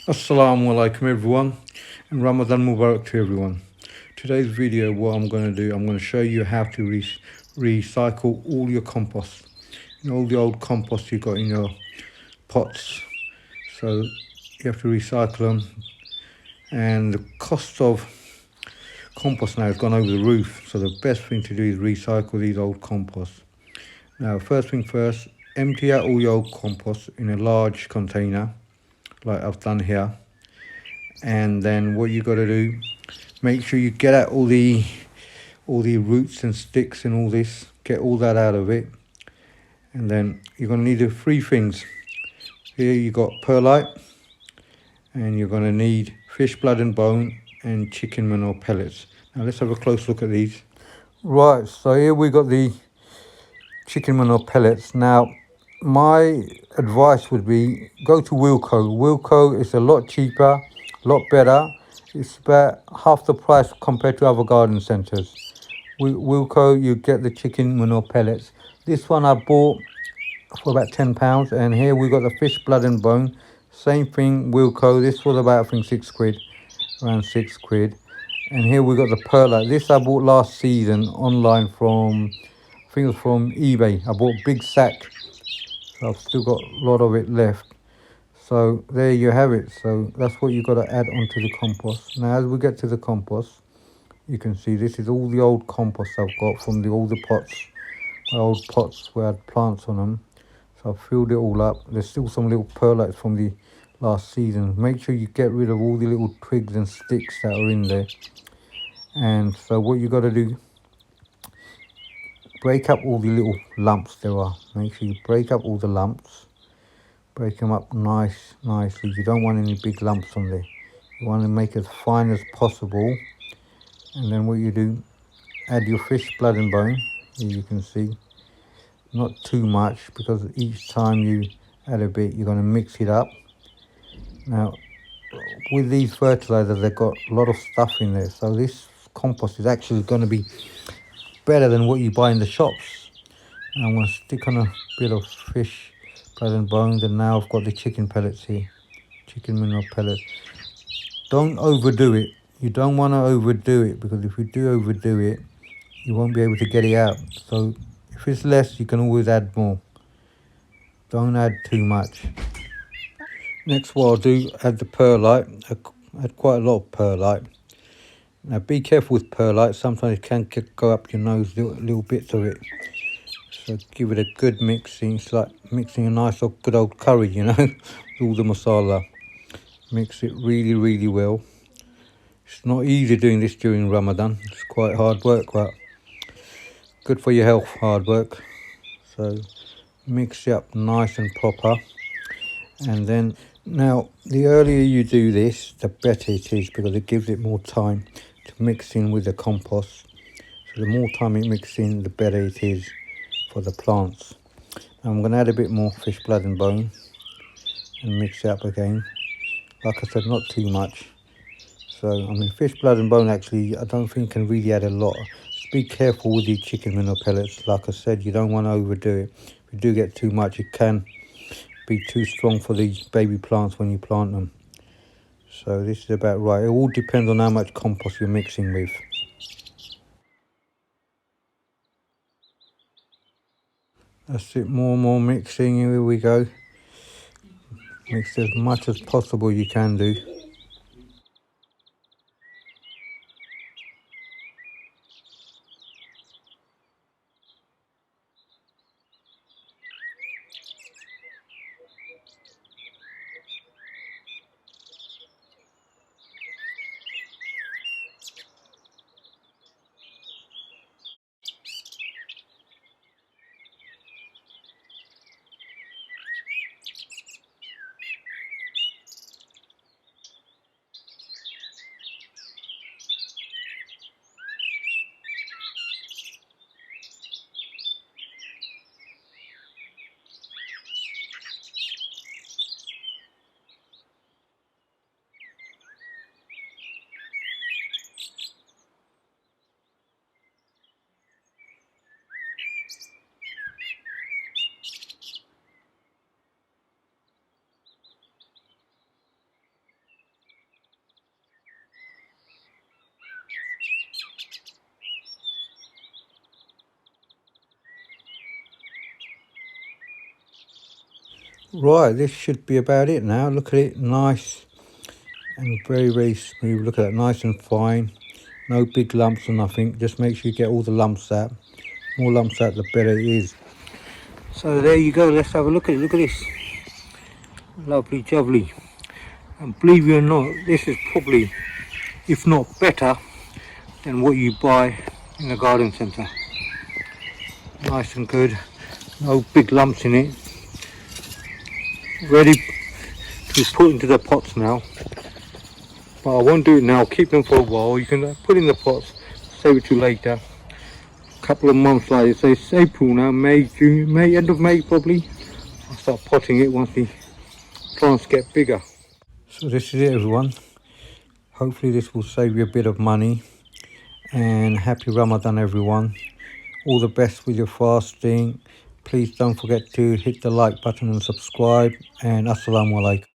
Assalamu alaikum everyone, and Ramadan Mubarak to everyone. Today's video, what I'm going to do, I'm going to show you how to recycle all your compost. All the old compost you got in your pots. So you have to recycle them, and the cost of compost now has gone over the roof. So the best thing to do is recycle these old compost. Now, first thing first, empty out all your old compost in a large container, like I've done here. And then what you got to do, make sure you get out all the roots and sticks and all this, get all that out of it. And then you're going to need the three things. Here you got perlite, and you're going to need fish blood and bone and chicken manure pellets. Now let's have a close look at these. Right, so here we got the chicken manure pellets. Now my advice would be go to Wilco. Wilco is a lot cheaper, a lot better. It's about half the price compared to other garden centres. Wilco, you get the chicken manure pellets. This one I bought for about £10, and here we got the fish blood and bone. Same thing, Wilco. This was about, I think, £6, around £6. And here we got the perlite. This I bought last season online from, I think it was from eBay. I bought a big sack, so I've still got a lot of it left. So there you have it. So that's what you got to add onto the compost. Now as we get to the compost, you can see this is all the old compost I've got from all the pots, my old pots where I had plants on them. So I've filled it all up. There's still some little perlites from the last season. Make sure you get rid of all the little twigs and sticks that are in there. And so what you got to do, break up all the little lumps there are. Make sure you break up all the lumps. Break them up nicely. You don't want any big lumps on there. You want to make it as fine as possible. And then what you do, add your fish blood and bone. Here you can see, not too much, because each time you add a bit, you're going to mix it up. Now, with these fertilizers, they've got a lot of stuff in there. So this compost is actually going to be better than what you buy in the shops. Now I'm going to stick on a bit of fish blood and bones, and now I've got the chicken pellets here, chicken mineral pellets. Don't overdo it. You don't want to overdo it, because if you do overdo it, you won't be able to get it out. So if it's less, you can always add more. Don't add too much. Next, what I'll do, add the perlite. Add quite a lot of perlite. Now be careful with perlite. Sometimes it can go up your nose, little bits of it. So give it a good mixing. It's like mixing a nice good old curry, with all the masala. Mix it really well. It's not easy doing this during Ramadan. It's quite hard work, but good for your health, hard work. So mix it up nice and proper. And then, now the earlier you do this, the better it is, because it gives it more time to mix in with the compost. So the more time it mixes in, the better it is for the plants. Now I'm going to add a bit more fish blood and bone and mix it up again. Like I said, not too much. So, I mean, fish blood and bone, actually, I don't think can really add a lot. Just be careful with the chicken manure pellets. Like I said, you don't want to overdo it. If you do get too much, it can be too strong for the baby plants when you plant them. So this is about right. It all depends on how much compost you're mixing with. That's it, more and more mixing. Here we go. Mix as much as possible you can do. Right, this should be about it now. Look at it, nice and very, very smooth. Look at that, nice and fine. No big lumps or nothing. Just make sure you get all the lumps out. More lumps out, the better it is. So there you go. Let's have a look at it. Look at this. Lovely jubbly. And believe it or not, this is probably, if not better, than what you buy in the garden centre. Nice and good. No big lumps in it. Ready to be put into the pots now. But I won't do it now. Keep them for a while. You can put in the pots, save it to later. A couple of months later, so it's April now, May, June, May, end of May probably. I'll start potting it once the plants get bigger. So this is it, everyone. Hopefully this will save you a bit of money. And happy Ramadan, everyone. All the best with your fasting. Please don't forget to hit the like button and subscribe. And assalamu alaikum.